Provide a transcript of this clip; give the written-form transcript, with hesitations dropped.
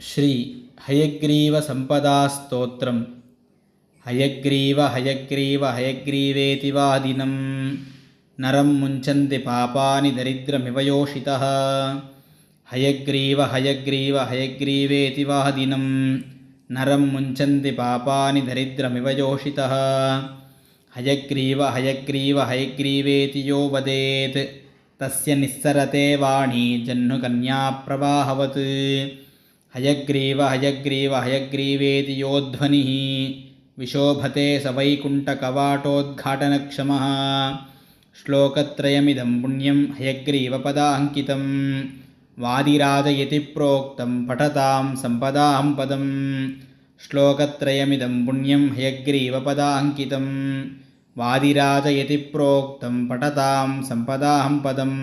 ಶ್ರೀ ಹಯಗ್ರೀವ ಸಂಪದಾಸ್ತೋತ್ರಂ ಹಯಗ್ರೀವ ಹಯಗ್ರೀವ ಹಯಗ್ರೀವೇತಿ ವಾದಿನಂ ನರಂ ಮುಂಚಂತಿ ಪಾಪಾನಿ ದರಿದ್ರಮಿವ ಯೋಷಿತಃ ಹಯಗ್ರೀವ ಹಯಗ್ರೀವ ಹಯಗ್ರೀವೇತಿ ವಾದಿನಂ ನರಂ ಮುಂಚಂತಿ ಪಾಪಾನಿ ದರಿದ್ರಮಿವ ಯೋಷಿತಃ ಹಯಗ್ರೀವ ಹಯಗ್ರೀವ ಹಯಗ್ರೀವೇತಿ ಯೋ ವದೇತ್ ತಸ್ಯ ನಿಸ್ಸರತೆ ವಾಣಿ ಜಹ್ನುಕನ್ಯಾ ಪ್ರವಾಹವತ್ ಹಯಗ್ರೀವ ಹಯಗ್ರೀವ ಹಯಗ್ರೀವೇತಿ ಯೋ ಧ್ವನಿಃ ವಿಶೋಭತೆ ಸ ವೈಕುಂಠಕವಾಟೋದ್ಘಾಟನಕ್ಷಮಃ ಶ್ಲೋಕತ್ರಯಮಿದಂ ಪುಣ್ಯಂ ಹಯಗ್ರೀವಪದಾಂಕಿತಂ ವಾದಿರಾಜಯತಿ ಪ್ರೋಕ್ತಂ ಪಠತಾಂ ಸಂಪದಾಂ ಪದಂ ಶ್ಲೋಕತ್ರಯಮಿದಂ ಪುಣ್ಯಂ ಹಯಗ್ರೀವಪದಾಂಕಿತಂ ವಾದಿರಾಜಯತಿ ಪ್ರೋಕ್ತಂ ಪಠತಾಂ ಸಂಪದಾಂ ಪದಂ